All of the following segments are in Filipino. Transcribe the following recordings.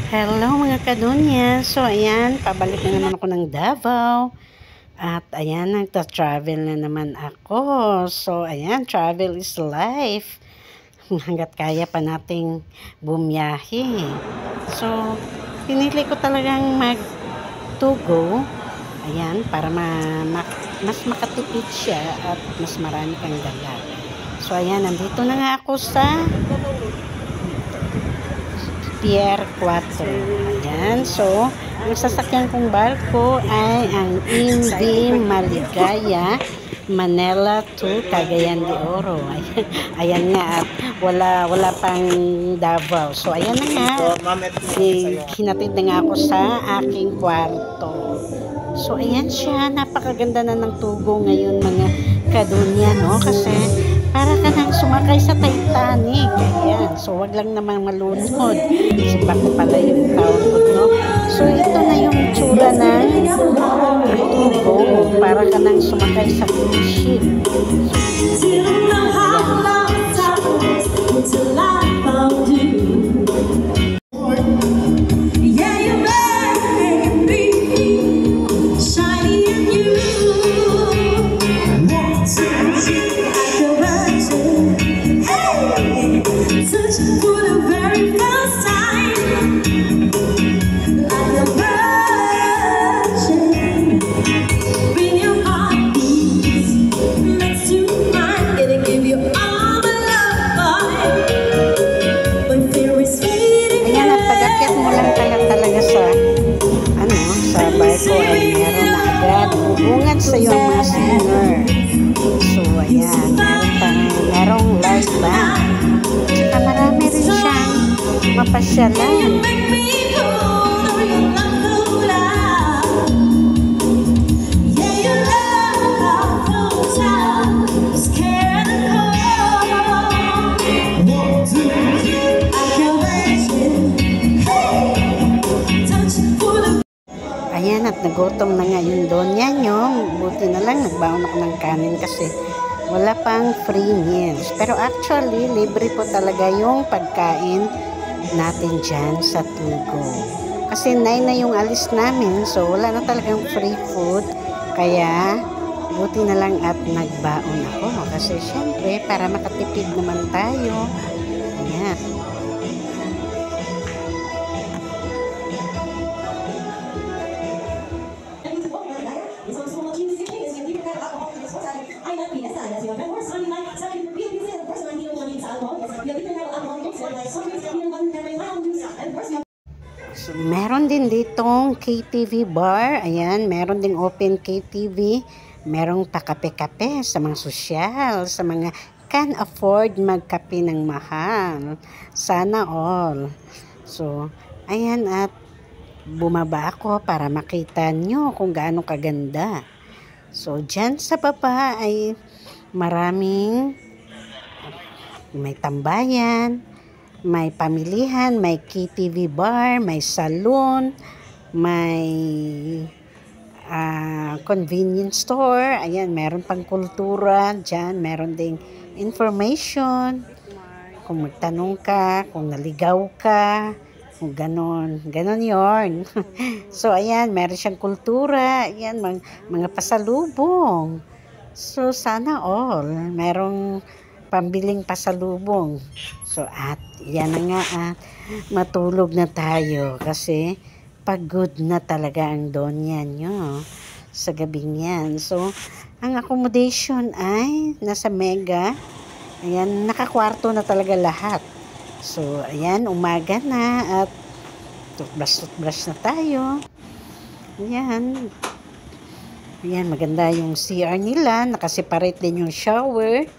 Hello mga kadunya. So ayan, pabalik na naman ako ng Davao. At ayan, nagta-travel na naman ako. So ayan, travel is life. Hanggat kaya pa nating bumiyahe. So, pinili ko talagang mag-to-go. Ayan, para mas makatipid siya at mas marami kang dala. So ayan, nandito na nga ako sa Pier 4. Ayan. So, ang sasakyan kong barko ay ang MV Maligaya, Manila to Cagayan de Oro. Ayan nga, at wala pang Davao. So, ayan na nga. Hinatid na nga ako sa aking kwarto. So, ayan siya. Napakaganda na ng tugo ngayon mga kadunya, no? Kasi, para ka nang sumakay sa Titanic. Ayan. So, wag lang naman malunod. Kasi bako pala yung tawag ko, no? So, ito na yung tsura ng tugo. Para ka nang sumakay sa cruise ship. Barko ay meron na agad bubungad sa iyo ang mga singer. So ayan, merong live band. Saka marami rin siyang mapasyalan. Ayan, at nagutom na nga yung donya nyo. Buti na lang, nagbaon ako ng kanin kasi wala pang free meals. Pero actually, libre po talaga yung pagkain natin dyan sa Tugo. Kasi 9 na yung alis namin, so wala na talagang free food. Kaya, buti na lang at nagbaon ako. Kasi syempre, para makatipid naman tayo. Ayan. So, meron din ditong KTV bar. Ayan, meron ding open KTV. Merong pakape-kape sa mga sosyal, sa mga can afford magkape ng mahal. Sana all. So, ayan, at bumaba ako para makita nyo kung gaano kaganda. So, dyan sa baba ay maraming may tambayan, may pamilihan, may KTV bar, may salon, may convenience store. Ayan, meron pang kultura dyan, meron ding information. Kung magtanong ka, kung naligaw ka, kung ganon yon. So, ayan, meron siyang kultura. Ayan, mga pasalubong. So, sana all. Merong pambiling pasalubong. So, at yan na nga, at matulog na tayo kasi pagod na talaga ang donya nyo sa gabing yan. So, ang accommodation ay nasa Mega. Ayan, nakakwarto na talaga lahat. So, ayan, umaga na at toothbrush na tayo. Ayan. Ayan, maganda yung CR nila. Nakaseparate din yung shower.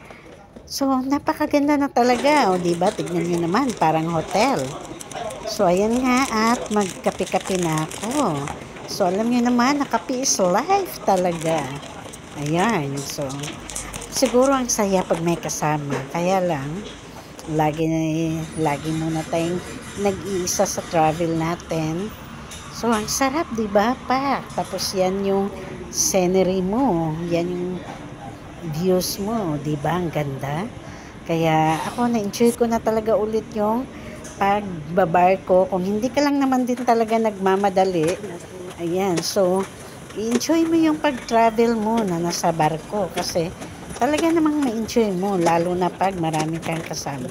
So, napakaganda na talaga. O, diba? Tignan nyo naman. Parang hotel. So, ayan nga. At magkape-kape na ako. So, alam nyo naman, kape is life talaga. Ayan. So, siguro ang saya pag may kasama. Kaya lang, lagi muna tayong nag-iisa sa travel natin. So, ang sarap, diba, pa? Tapos, yan yung scenery mo. Yan yung views mo, di ba? Ang ganda. Kaya ako na-enjoy ko na talaga ulit yung pagbabarko, kung hindi ka lang naman din talaga nagmamadali, ayan, so, i-enjoy mo yung pag-travel mo na nasa barko kasi talaga namang ma-enjoy mo, lalo na pag marami kang kasama.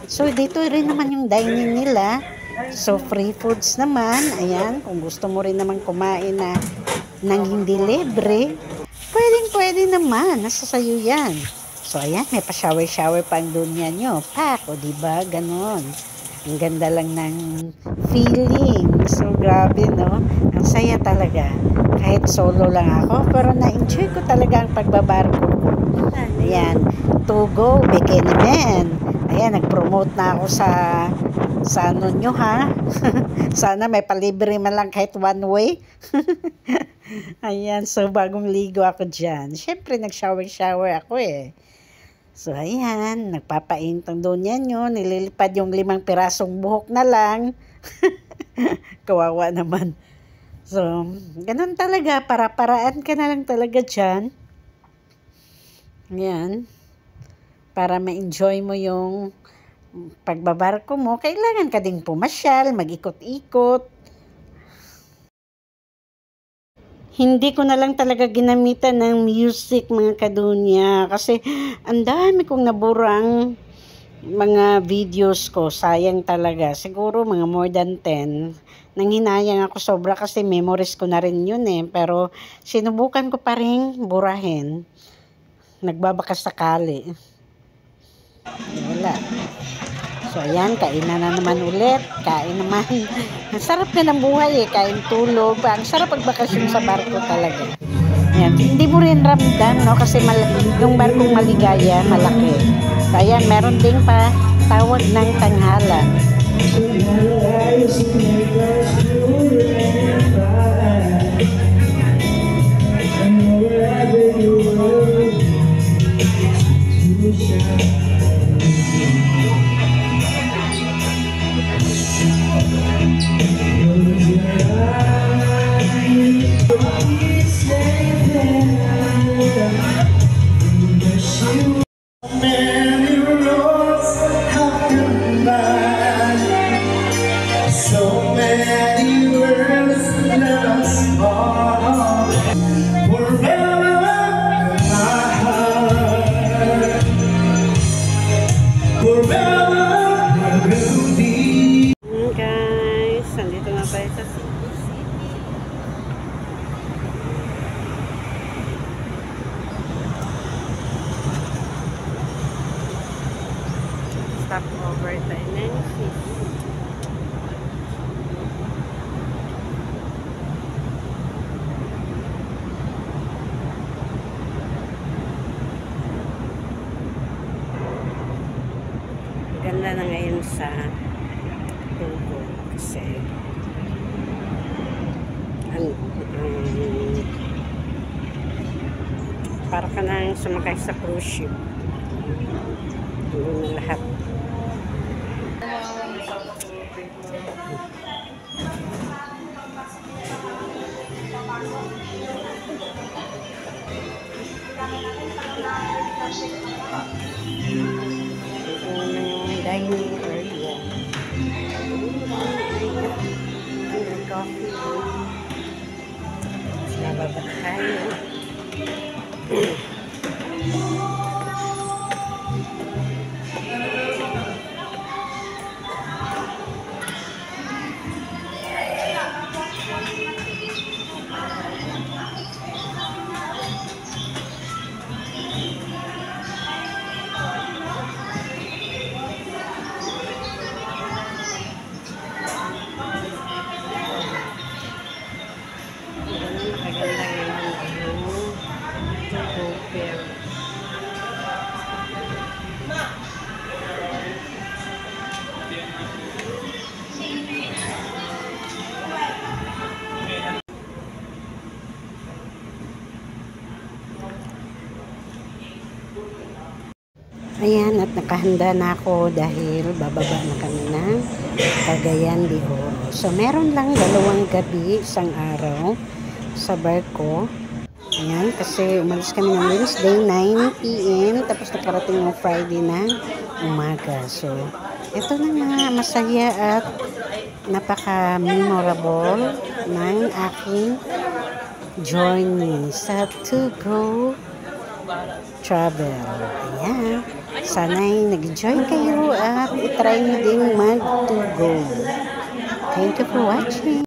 So, dito rin naman yung dining nila. So, free foods naman, ayan, kung gusto mo rin naman kumain na nang hindi libre, pwedeng-pwede naman, nasa sayo yan. So, ayan, may pa-shower-shower pa ang dunya nyo. Pak, o diba, ganon. Ang ganda lang ng feeling. So, grabe, no? Ang saya talaga. Kahit solo lang ako, pero na-enjoy ko talaga ang pagbabarko ko. Ayan, to go, Bikini Man. Ayan, nag-promote na ako sa ano nyo, ha? Sana may palibre man lang kahit one way. Ayan, so bagong ligo ako dyan. Siyempre, nag-shower-shower ako eh. So, ayan, nagpapaint ang dunya nyo. Nililipad yung 5 pirasong buhok na lang. Kawawa naman. So, ganun talaga. Para-paraan ka na lang talaga dyan. Ayan. Para ma-enjoy mo yung pagbabarko mo, kailangan ka ding pumasyal, mag-ikot-ikot. Hindi ko na lang talaga ginamitan ng music, mga kadunya, kasi ang dami kong naburang mga videos ko. Sayang talaga. Siguro mga more than 10. Nanghinayang ako sobra kasi memories ko na rin yun eh. Pero sinubukan ko pa rin burahin. Nagbabakas sakali. Wala. So, ayan, kainan na naman ulit. Kain naman. Ang sarap na ng buhay eh. Kain, tulog. Ang sarap pagbakasyon sa barko talaga. Ayan. Hindi mo rin ramdam, no? Kasi yung barkong Maligaya, malaki. So, ayan, meron ding pa tawag ng tanghalan. Many roads have come by, so many words lost all. Forever in my heart, forever I will be. Guys, nandito na tayo sa Cebu City. Stop over tayo ng Cebu. Ganda na ngayon sa Tugo kasi para ka nang sumakay sa cruise ship. Doon na lahat. Dining area. Coffee. Nababa tayo. Ayan, at nakahanda na ako dahil bababa na kami ng Cagayan de Oro. So, meron lang 2 gabi, isang araw sa barko. Ayan, kasi umalis kami ng Wednesday, 9 p.m. Tapos nakarating ng Friday na umaga. So, ito na nga, masaya at napaka-memorable ng aking journey sa To Go Travel. Ayan. Sana'y nag-enjoy kayo at itry nyo din mag-to go. Thank you for watching.